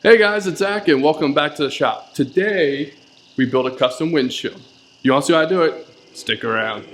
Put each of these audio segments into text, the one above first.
Hey guys, it's Zach and welcome back to the shop. Today, we built a custom windshield. You want to see how I do it? Stick around.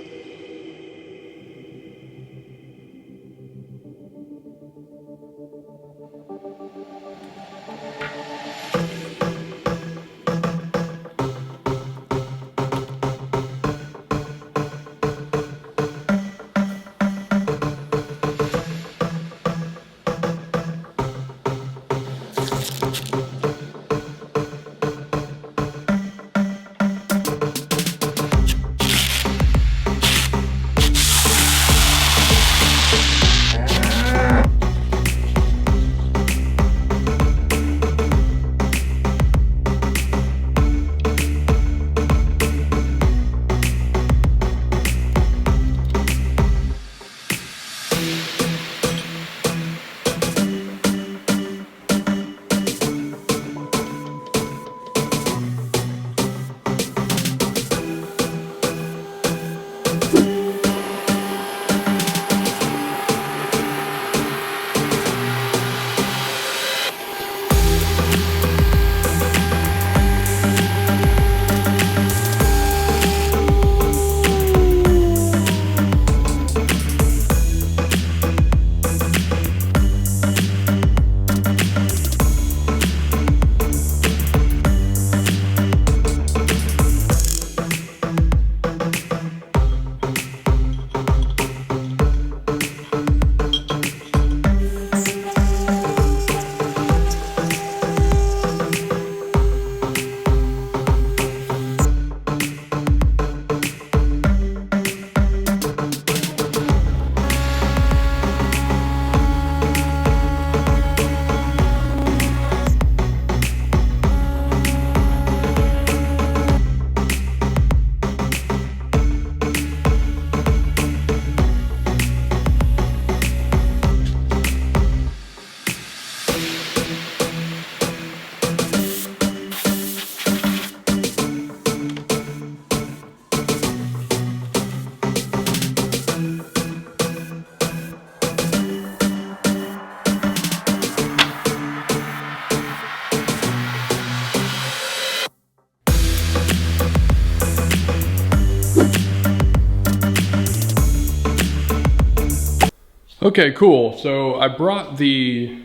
Okay, cool. So I brought the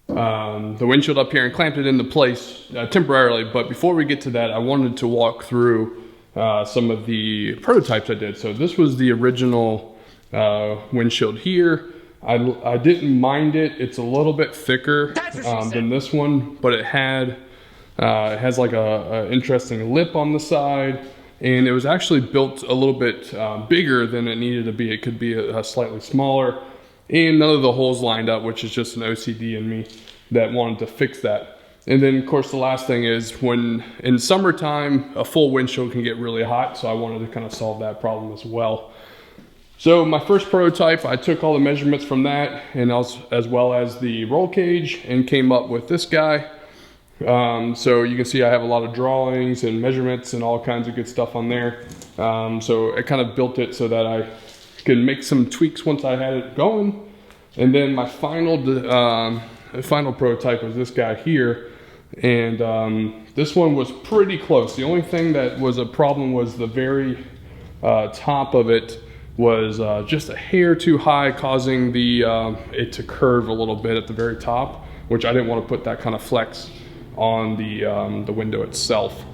windshield up here and clamped it into place temporarily, but before we get to that, I wanted to walk through some of the prototypes I did. So this was the original windshield here. I didn't mind it. It's a little bit thicker than this one, but it has like a interesting lip on the side, and it was actually built a little bit bigger than it needed to be. It could be a slightly smaller. And none of the holes lined up, which is just an OCD in me that wanted to fix that. And then of course the last thing is, when in summertime, a full windshield can get really hot, so I wanted to kind of solve that problem as well. So my first prototype, I took all the measurements from that, and as well as the roll cage, and came up with this guy. So you can see I have a lot of drawings and measurements and all kinds of good stuff on there. So I kind of built it so that I can make some tweaks once I had it going. And then my final prototype was this guy here, and this one was pretty close. The only thing that was a problem was the very top of it was just a hair too high, causing the it to curve a little bit at the very top, which I didn't want to put that kind of flex on the window itself.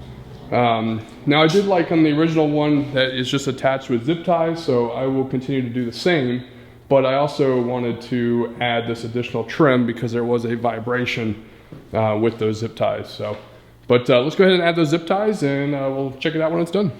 Now I did like on the original one that is just attached with zip ties, so I will continue to do the same, but I also wanted to add this additional trim because there was a vibration with those zip ties. So, but let's go ahead and add those zip ties, and we'll check it out when it's done.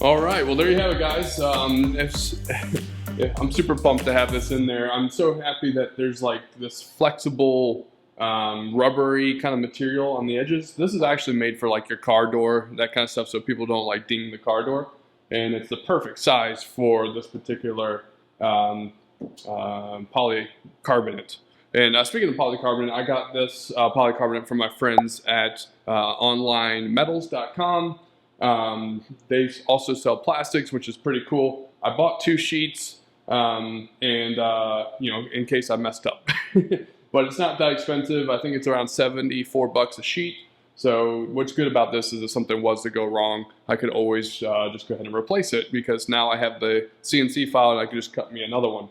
All right, well there you have it, guys. Yeah, I'm super pumped to have this in there. I'm so happy that there's like this flexible rubbery kind of material on the edges. This is actually made for like your car door, that kind of stuff, so people don't like ding the car door. And it's the perfect size for this particular polycarbonate. And speaking of polycarbonate, I got this polycarbonate from my friends at onlinemetals.com. They also sell plastics, which is pretty cool. I bought 2 sheets, you know, in case I messed up. But it's not that expensive. I think it's around 74 bucks a sheet. So what's good about this is if something was to go wrong, I could always just go ahead and replace it, because now I have the CNC file and I can just cut me another one.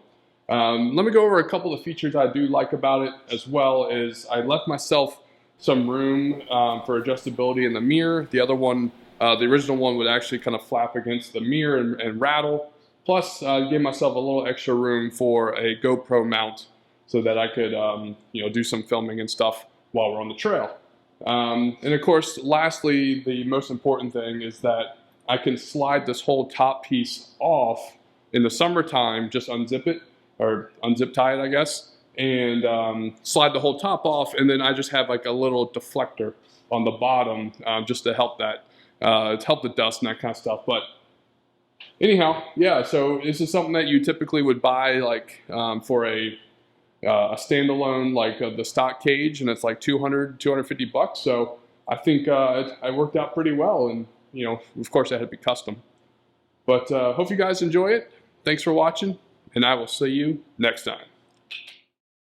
Let me go over a couple of features I do like about it, as well as I left myself some room for adjustability in the mirror. The other one, the original one, would actually kind of flap against the mirror and rattle. Plus, I gave myself a little extra room for a GoPro mount so that I could you know, do some filming and stuff while we're on the trail. And of course, lastly, the most important thing is that I can slide this whole top piece off in the summertime, just unzip it, or unzip tie it, I guess, and slide the whole top off, and then I just have like a little deflector on the bottom just to help that, help the dust and that kind of stuff. But anyhow, yeah, so this is something that you typically would buy like for a standalone, like the stock cage, and it's like 250 bucks. So I think it worked out pretty well, and you know, of course, that had to be custom. But hope you guys enjoy it. Thanks for watching, and I will see you next time.